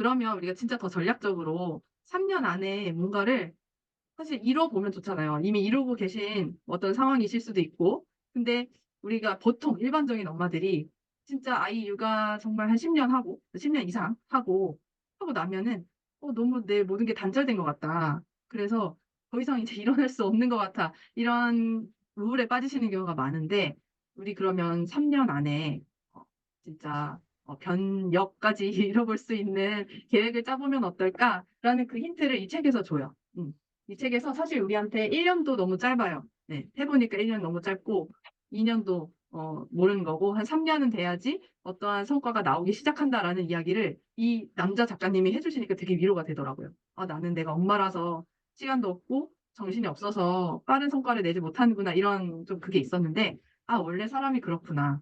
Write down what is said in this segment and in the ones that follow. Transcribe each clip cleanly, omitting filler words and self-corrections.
그러면 우리가 진짜 더 전략적으로 3년 안에 뭔가를 사실 이뤄보면 좋잖아요. 이미 이루고 계신 어떤 상황이실 수도 있고. 근데 우리가 보통 일반적인 엄마들이 진짜 아이 육아 정말 한 10년 하고, 10년 이상 하고 나면은 너무 내 모든 게 단절된 것 같다. 그래서 더 이상 이제 일어날 수 없는 것 같아. 이런 우울에 빠지시는 경우가 많은데, 우리 그러면 3년 안에 진짜 변역까지 이뤄볼 수 있는 계획을 짜보면 어떨까라는 그 힌트를 이 책에서 줘요. 이 책에서 사실 우리한테 1년도 너무 짧아요. 네, 해보니까 1년 너무 짧고 2년도 모르는 거고 한 3년은 돼야지 어떠한 성과가 나오기 시작한다라는 이야기를 이 남자 작가님이 해주시니까 되게 위로가 되더라고요. 아, 나는 내가 엄마라서 시간도 없고 정신이 없어서 빠른 성과를 내지 못하는구나 이런 좀 그게 있었는데 아, 원래 사람이 그렇구나.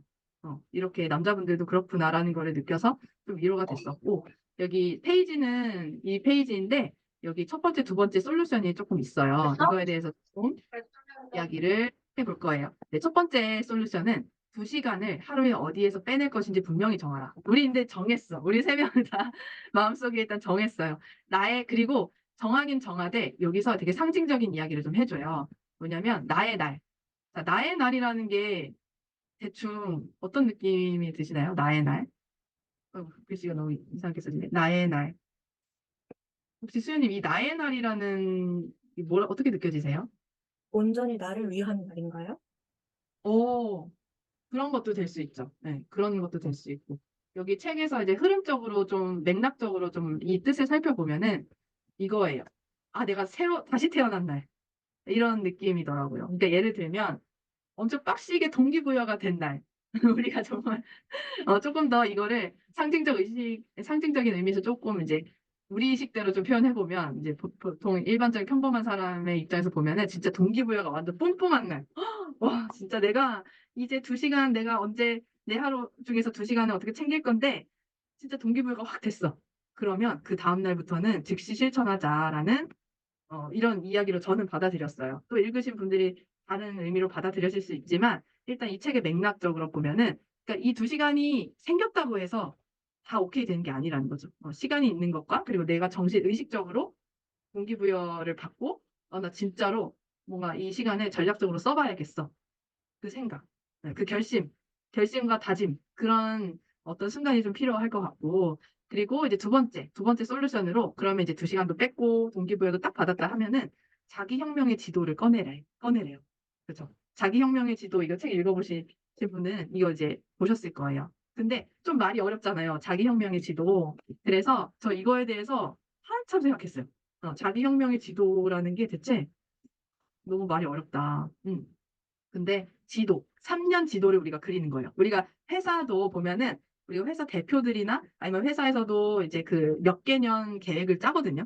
이렇게 남자분들도 그렇구나라는 거를 느껴서 좀 위로가 됐었고 여기 페이지는 이 페이지인데 여기 첫 번째, 두 번째 솔루션이 조금 있어요. 이거에 대해서 좀 이야기를 해볼 거예요. 네, 첫 번째 솔루션은 2시간을 하루에 어디에서 빼낼 것인지 분명히 정하라. 우리 근데 정했어. 우리 세 명은 다 마음속에 일단 정했어요. 그리고 정하긴 정하되 여기서 되게 상징적인 이야기를 좀 해줘요. 뭐냐면 나의 날. 자, 나의 날이라는 게 대충 어떤 느낌이 드시나요? 나의 날? 글씨가 너무 이상하게 써지네. 나의 날. 혹시 수현님 이 나의 날이라는 어떻게 느껴지세요? 온전히 나를 위한 말인가요? 오, 그런 것도 될 수 있죠. 네, 그런 것도 될 수 있고. 여기 책에서 이제 흐름적으로 좀 맥락적으로 좀 이 뜻을 살펴보면은 이거예요. 아, 내가 다시 태어난 날. 이런 느낌이더라고요. 그러니까 예를 들면 엄청 빡시게 동기부여가 된 날. 우리가 정말 조금 더 이거를 상징적인 의미에서 조금 이제 우리식대로 좀 표현해보면, 이제 보통 일반적인 평범한 사람의 입장에서 보면은 진짜 동기부여가 완전 뿜뿜한 날. 와, 진짜 내가 이제 2시간 내가 언제 내 하루 중에서 2시간을 어떻게 챙길 건데, 진짜 동기부여가 확 됐어. 그러면 그 다음날부터는 즉시 실천하자라는 이런 이야기로 저는 받아들였어요. 또 읽으신 분들이 다른 의미로 받아들여질 수 있지만 일단 이 책의 맥락적으로 보면은 그러니까 이 2시간이 생겼다고 해서 다 오케이 되는 게 아니라는 거죠. 시간이 있는 것과 그리고 내가 정신 의식적으로 동기부여를 받고 나 진짜로 뭔가 이 시간을 전략적으로 써봐야겠어. 그 생각, 네, 그 결심과 다짐 그런 어떤 순간이 좀 필요할 것 같고 그리고 이제 두 번째 솔루션으로 그러면 이제 2시간도 뺐고 동기부여도 딱 받았다 하면은 자기혁명의 지도를 꺼내래요. 그렇죠? 자기혁명의 지도 이거 책 읽어보신 분은 이거 이제 보셨을 거예요. 근데 좀 말이 어렵잖아요. 자기혁명의 지도. 그래서 저 이거에 대해서 한참 생각했어요. 자기혁명의 지도라는 게 대체 너무 말이 어렵다. 근데 3년 지도를 우리가 그리는 거예요. 우리가 회사도 보면은 우리가 회사 대표들이나 아니면 회사에서도 이제 그 몇 개년 계획을 짜거든요.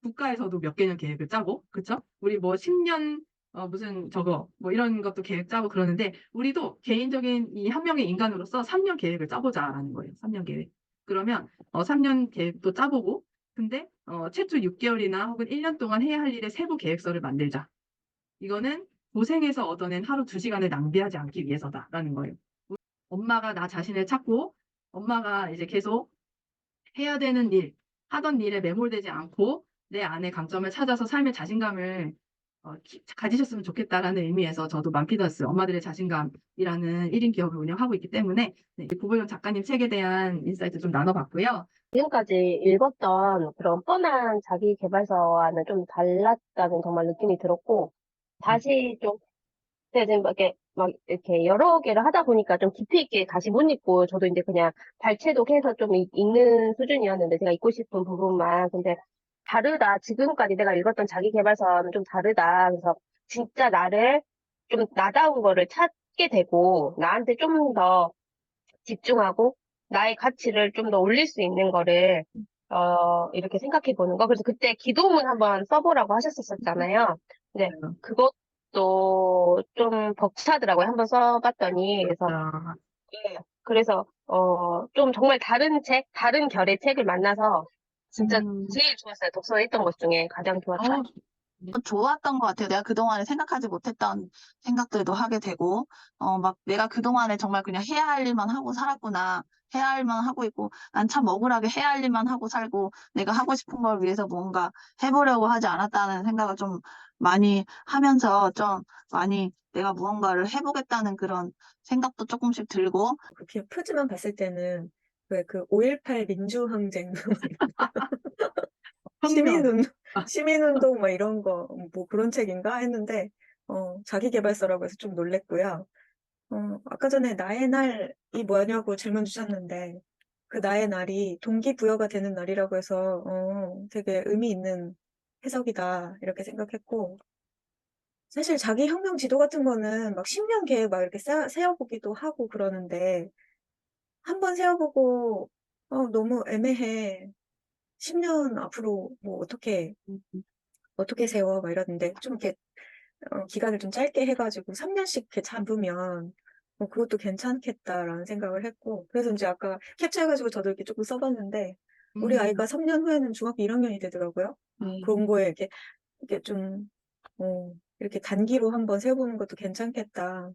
국가에서도 몇 개년 계획을 짜고, 그쵸? 우리 뭐 10년 무슨 저거 뭐 이런 것도 계획 짜고 그러는데 우리도 개인적인 이 한 명의 인간으로서 3년 계획을 짜보자라는 거예요. 3년 계획. 그러면 3년 계획도 짜보고 근데 최초 6개월이나 혹은 1년 동안 해야 할 일의 세부 계획서를 만들자. 이거는 고생해서 얻어낸 하루 2시간을 낭비하지 않기 위해서다라는 거예요. 엄마가 나 자신을 찾고 엄마가 이제 계속 해야 되는 하던 일에 매몰되지 않고 내 안의 강점을 찾아서 삶의 자신감을 가지셨으면 좋겠다라는 의미에서 저도 맘피더스 엄마들의 자신감이라는 1인 기업을 운영하고 있기 때문에 네, 고보영 작가님 책에 대한 인사이트 좀 나눠봤고요. 지금까지 읽었던 그런 뻔한 자기 개발서와는 좀 달랐다는 정말 느낌이 들었고, 네. 다시 좀, 제가 지금 막 이렇게 여러 개를 하다 보니까 좀 깊이 있게 다시 못 읽고, 저도 이제 그냥 발췌독해서 좀 읽는 수준이었는데, 제가 읽고 싶은 부분만. 근데 다르다. 지금까지 내가 읽었던 자기 개발서와는 좀 다르다. 그래서 진짜 나를 좀 나다운 거를 찾게 되고, 나한테 좀 더 집중하고 나의 가치를 좀 더 올릴 수 있는 거를 이렇게 생각해 보는 거. 그래서 그때 기도문 한번 써보라고 하셨었잖아요. 근데 그것도 좀 벅차더라고요. 한번 써봤더니. 그래서 아, 예. 그래서 좀 정말 다른 다른 결의 책을 만나서 진짜 음, 제일 좋았어요. 독서에 했던 것 중에 가장 좋았다. 어, 좋았던 것 같아요. 내가 그동안에 생각하지 못했던 생각들도 하게 되고, 막 내가 그동안에 정말 그냥 해야 할 일만 하고 살았구나. 해야 할 만 하고 있고, 난 참 억울하게 해야 할 일만 하고 살고, 내가 하고 싶은 걸 위해서 뭔가 해보려고 하지 않았다는 생각을 좀 많이 하면서 좀 많이 내가 무언가를 해보겠다는 그런 생각도 조금씩 들고, 그냥 표지만 봤을 때는 왜 그 5.18 민주항쟁 혁명. 시민운동 막 이런 거 뭐 그런 책인가 했는데 자기계발서라고 해서 좀 놀랬고요. 아까 전에 나의 날이 뭐냐고 질문 주셨는데 그 나의 날이 동기부여가 되는 날이라고 해서 되게 의미 있는 해석이다 이렇게 생각했고 사실 자기 혁명 지도 같은 거는 막 10년 계획 막 이렇게 세워보기도 하고 그러는데 한 번 세워보고 너무 애매해. 10년 앞으로 뭐 어떻게 세워? 막 이러는데 좀 이렇게 기간을 좀 짧게 해가지고 3년씩 이렇게 잡으면 그것도 괜찮겠다라는 생각을 했고 그래서 이제 아까 캡처해가지고 저도 이렇게 조금 써봤는데 우리 아이가 3년 후에는 중학교 1학년이 되더라고요. 그런 거에 이렇게 좀 이렇게 단기로 한번 세워보는 것도 괜찮겠다.